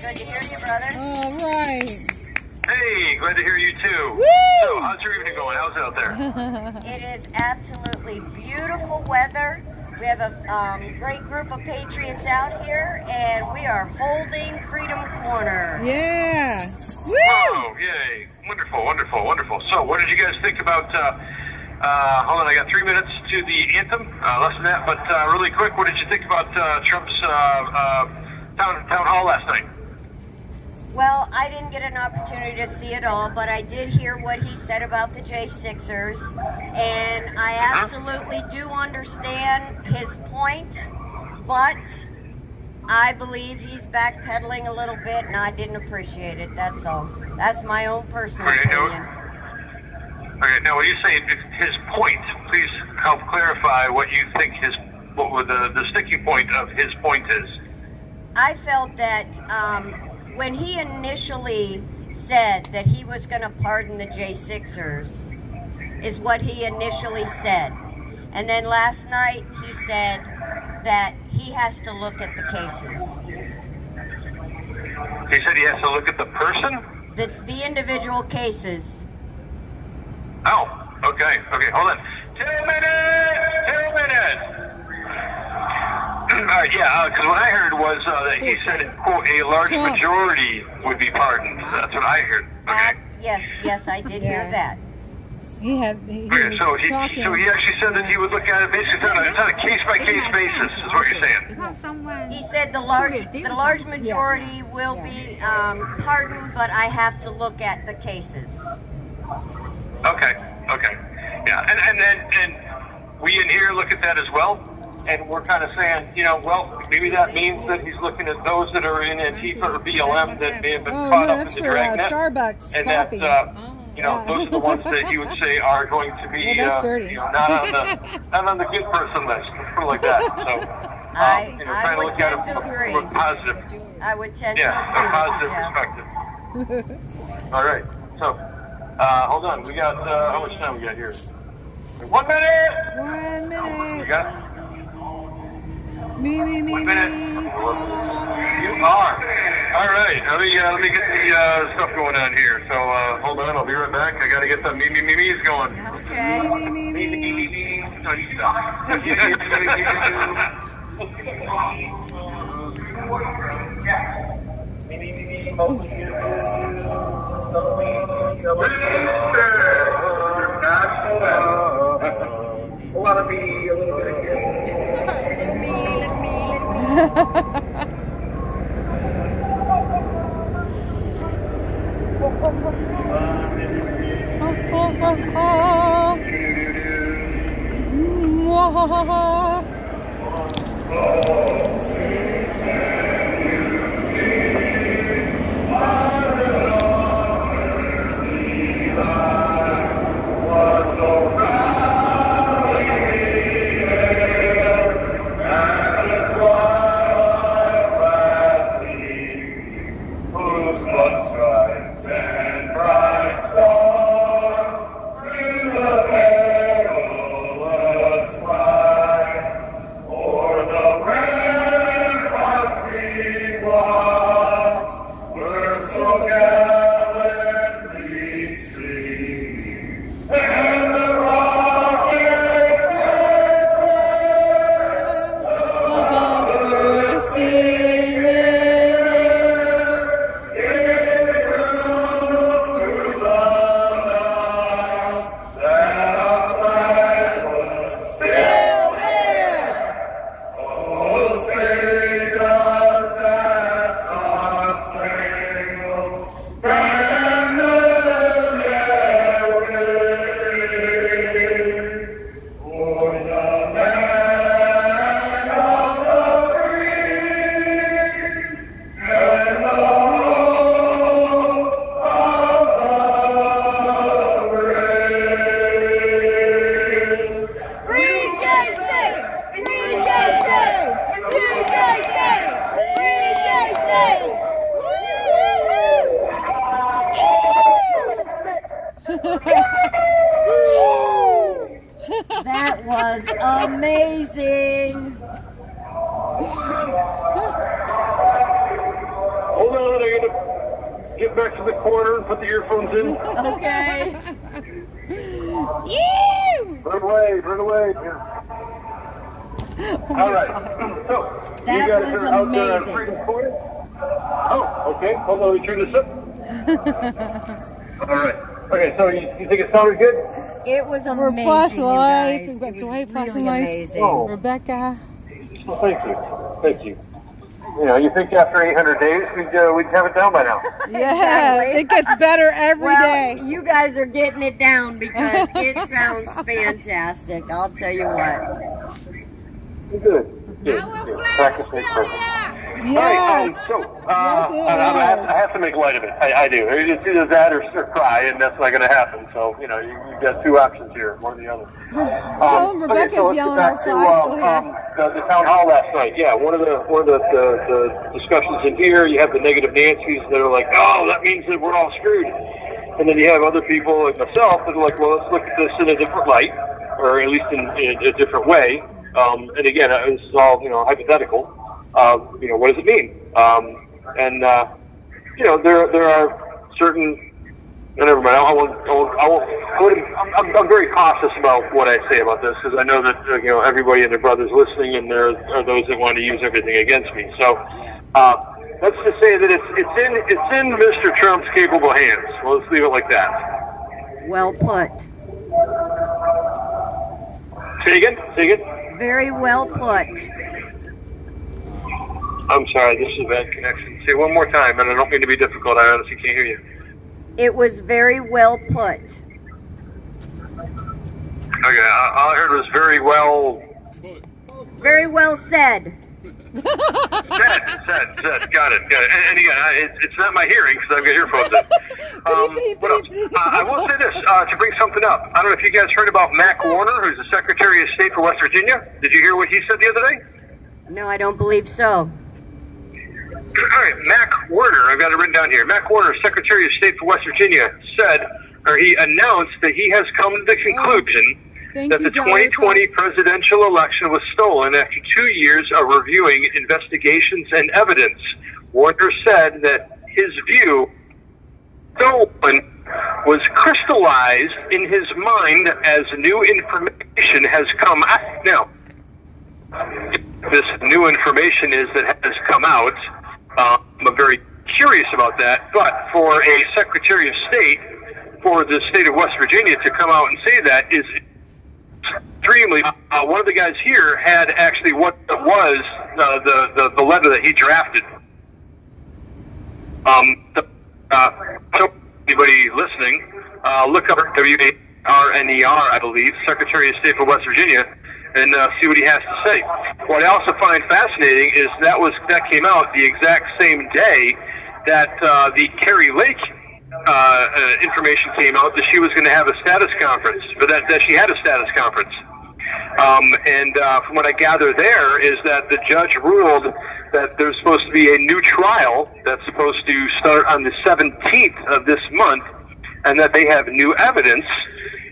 Good to hear you, brother. All right. Hey, glad to hear you too. Woo! So, how's your evening going? How's it out there? It is absolutely beautiful weather. We have a great group of patriots out here, and we are holding Freedom Corner. Yeah. Woo! Oh, yay. Wonderful, wonderful, wonderful. So, what did you guys think about, hold on, I got 3 minutes to the anthem, less than that, but really quick, what did you think about Trump's town hall last night? Well, I didn't get an opportunity to see it all, but I did hear what he said about the J6ers, and I absolutely do understand his point, but I believe he's backpedaling a little bit, and I didn't appreciate it, that's all. That's my own personal opinion. Okay, now when you say his point, please help clarify what you think what the sticking point of his point is. I felt that when he initially said that he was going to pardon the J6ers, is what he initially said. And then last night he said that he has to look at the cases. He said he has to look at the person? The individual cases. Oh, okay, hold on. 2 minutes! All right, yeah, because what I heard was that he said, quote, a large majority would be pardoned. That's what I heard. Okay. Yes, I did hear that. He okay, so he actually said that he would look at it basically on a case-by-case basis, is what you're saying. He said the large majority will be pardoned, but I have to look at the cases. Okay, yeah, and we in here look at that as well. And we're kind of saying, well, maybe that means that he's looking at those that are in Antifa or BLM that may have been caught up in the dragnet. Starbucks and coffee. That, those are the ones that you would say are going to be, not on the good person list, or like that. So, I trying to look at it from a positive. I would tend to agree. A positive perspective. All right. So, hold on. We got how much time we got here? 1 minute. 1 minute. You got it? Me. You are. All right. Let me get the stuff going on here. So hold on. I'll be right back. I got to get the me's going. Okay. Me. A lot of me, a little bit of you. That was amazing. hold on. I gotta get back to the corner and put the earphones in. Okay. Ew! Run away. All right. So, That you guys was are out there on amazing. Freedom Corner? Oh, okay. Hold on, let me turn this up. All right. Okay, so you think it sounded good? It was amazing. We're flashing you lights. guys. We've got It was Dwight flashing really lights. amazing. Oh. Rebecca. Well, thank you. You know, you think after 800 days we'd have it down by now? Yeah, Exactly. it gets better every day. Well, you guys are getting it down because it sounds fantastic. I'll tell you what. Good. Practice makes perfect. Yes. So, Yes, it I have to make light of it. I do. It's either that or cry, and that's not going to happen. So, you know, you've got two options here, one or the other. Tell them Rebecca's so let's yelling get back our flies still here. the town hall last night. Yeah, one of the discussions in here, you have the negative Nancy's that are like, oh, that means that we're all screwed. And then you have other people like myself that are like, well, let's look at this in a different light, or at least in a different way. And again, this is all, you know, hypothetical. You know, what does it mean? You know, there are certain. Never mind. I'm very cautious about what I say about this because I know that you know everybody and their brothers listening, and there are those that want to use everything against me. So let's just say that it's in Mr. Trump's capable hands. Well, let's leave it like that. Well put. Say again. Very well put. I'm sorry, this is a bad connection. Say it one more time, and I don't mean to be difficult. I honestly can't hear you. It was very well put. Okay, all I heard was very well Very well said. said. Got it. And again, it's not my hearing because I've got earphones in. What else? I will say this to bring something up. I don't know if you guys heard about Mac Warner, who's the Secretary of State for West Virginia. Did you hear what he said the other day? No, I don't believe so. All right, Mac Warner, I've got it written down here. Mac Warner, Secretary of State for West Virginia, he announced that he has come to the conclusion that the 2020 presidential election was stolen after 2 years of reviewing investigations and evidence. Warner said that his view stolen was crystallized in his mind as new information has come out. Now, this new information is that has come out. I'm very curious about that, but for a Secretary of State for the state of West Virginia to come out and say that is extremely. One of the guys here had actually what was the letter that he drafted. So anybody listening, look up WARNER, I believe, Secretary of State for West Virginia, and see what he has to say. What I also find fascinating is that came out the exact same day that the Carrie Lake information came out that she was going to have a status conference, or that she had a status conference. From what I gather there is that the judge ruled that there's supposed to be a new trial that's supposed to start on the 17th of this month, and that they have new evidence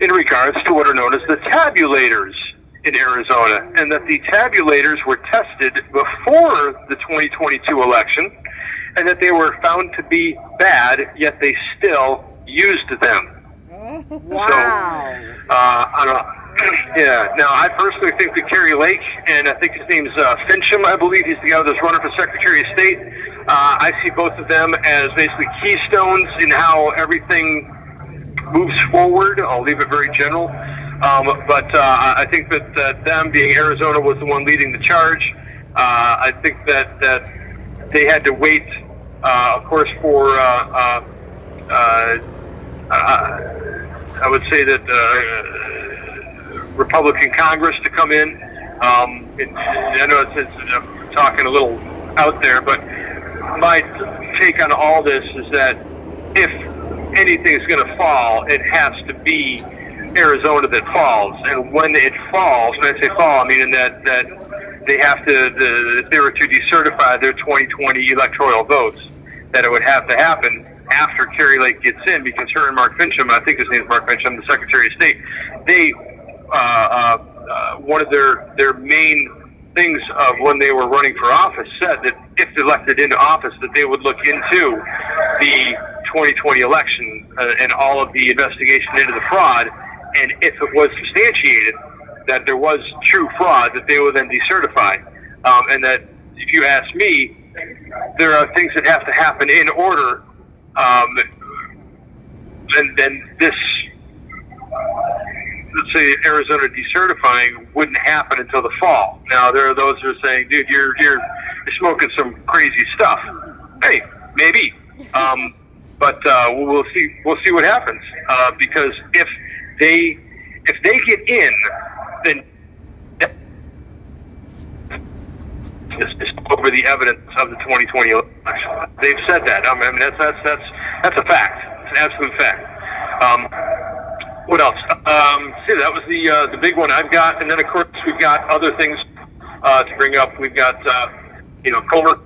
in regards to what are known as the tabulators in Arizona, and that the tabulators were tested before the 2022 election, and that they were found to be bad, yet they still used them. Wow. So, I don't know. Yeah. Now, I personally think that Kerry Lake, and I think his name's Fincham, I believe he's the guy that's running for Secretary of State. I see both of them as basically keystones in how everything moves forward. I'll leave it very general. But I think that them, being Arizona, was the one leading the charge. I think that they had to wait, of course, for I would say that Republican Congress to come in. I know it's talking a little out there, but my take on all this is that if anything is going to fall, it has to be Arizona that falls. And when it falls, when I say fall, I mean in that they have to, if they were to decertify their 2020 electoral votes, that it would have to happen after Kerry Lake gets in, because her and Mark Fincham, I think his name is Mark Fincham, the Secretary of State, they one of their main things of when they were running for office said that if elected into office, that they would look into the 2020 election and all of the investigation into the fraud, and if it was substantiated that there was true fraud, that they would then decertify. And that, if you ask me, there are things that have to happen in order, and then this, let's say, Arizona decertifying wouldn't happen until the fall. Now, there are those who are saying, dude, you're smoking some crazy stuff. Hey, maybe. But we'll see what happens, because if they get in, then is over the evidence of the 2020 election. They've said that. I mean, that's a fact. It's an absolute fact. What else? See, that was the big one I've got, and then of course we've got other things to bring up. We've got Comer.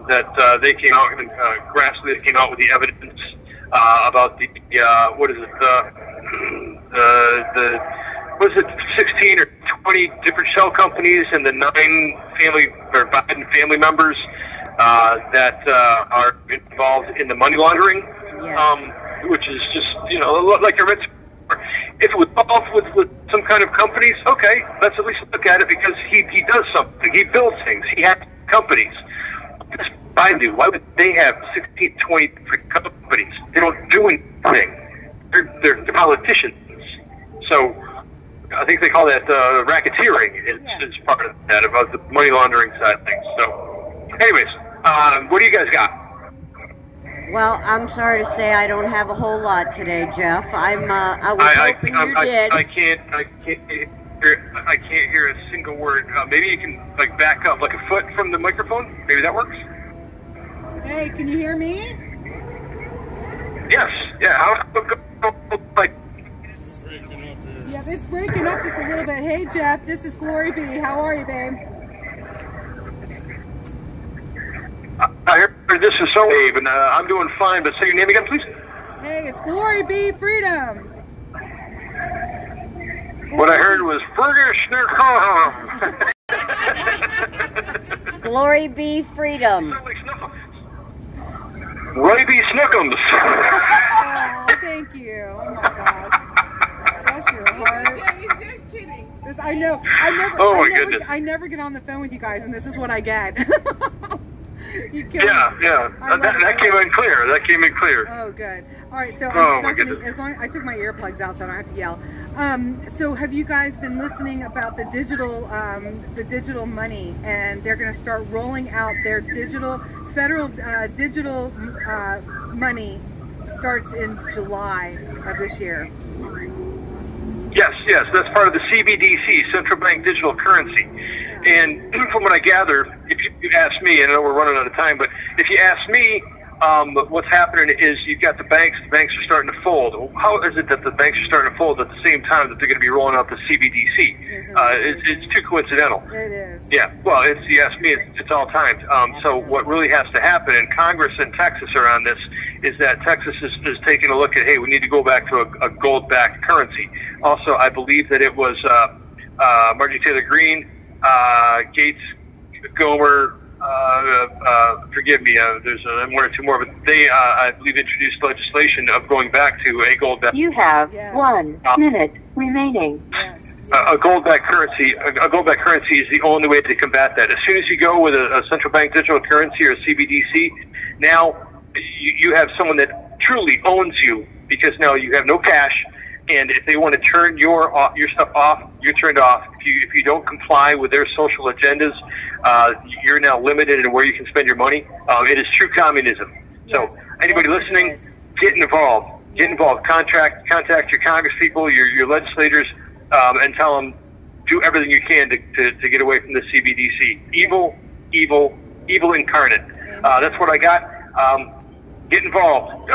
That they came out and Grassley came out with the evidence about the what is it? Was it 16 or 20 different shell companies and the 9 Biden family members that are involved in the money laundering, which is just like a red. If it was involved with some kind of companies, okay, let's at least look at it, because he does something. He builds things. He has companies. This Biden do. Why would they have 16, 20 different companies? They don't do anything. They're politicians. So I think they call that racketeering. It's part of that, about the money laundering side of things. So, anyways, what do you guys got? Well, I'm sorry to say I don't have a whole lot today, Jeff. I was hoping you did. I can't hear a single word. Maybe you can back up a foot from the microphone. Maybe that works. Hey, can you hear me? Yes. Yeah. Yeah, it's breaking up just a little bit. Hey, Jeff, this is Glory B. How are you, babe? I heard this is so Abe, and I'm doing fine. But say your name again, please. Hey, it's Glory B. Freedom. What I heard was Glory be freedom. Roy B. Snookums. Oh, thank you. Oh my gosh. Bless your heart. He's just kidding. I know. I never get on the phone with you guys, and this is what I get. You that came in clear. That came in clear. Oh, good. All right, so as long I took my earplugs out, so I don't have to yell. So have you guys been listening about the digital money, and they're going to start rolling out their federal digital money starts in July of this year. Yes, that's part of the CBDC, Central Bank Digital Currency. And from what I gather, if you ask me, and I know we're running out of time, but if you ask me, what's happening is you've got the banks are starting to fold. How is it that the banks are starting to fold at the same time that they're going to be rolling out the CBDC? It's too coincidental. It is. Yeah, well, you ask me, it's all timed. So what really has to happen, and Congress and Texas are on this, is that Texas is taking a look at, hey, we need to go back to a gold-backed currency. Also, I believe that it was Marjorie Taylor Greene, Gates, Gomer, forgive me, there's one or two more, but they, I believe, introduced legislation of going back to a gold-backed. You have 1 minute remaining. A gold-backed currency. A gold-backed currency is the only way to combat that. As soon as you go with a central bank digital currency or a CBDC, now you have someone that truly owns you, because now you have no cash. And if they want to turn your stuff off, you're turned off. If you don't comply with their social agendas, you're now limited in where you can spend your money. It is true communism. So anybody listening, get involved. Get involved. Contact your Congress people, your legislators, and tell them, do everything you can to get away from the CBDC. Evil incarnate. That's what I got. Get involved.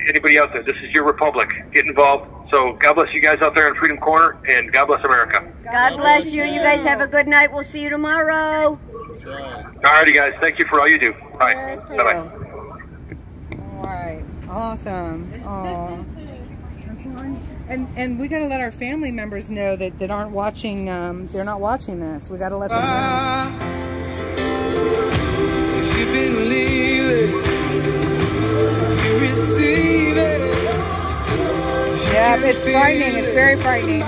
Anybody out there, this is your republic. Get involved. So God bless you guys out there in Freedom Corner, and God bless America. God bless you. You guys have a good night. We'll see you tomorrow. Alrighty, guys. Thank you for all you do. All right. Bye-bye. All right. Awesome. Oh. And we got to let our family members know that aren't watching. They're not watching this. We got to let them know. If you believe it, you receive it. Yeah, it's frightening. It's very frightening.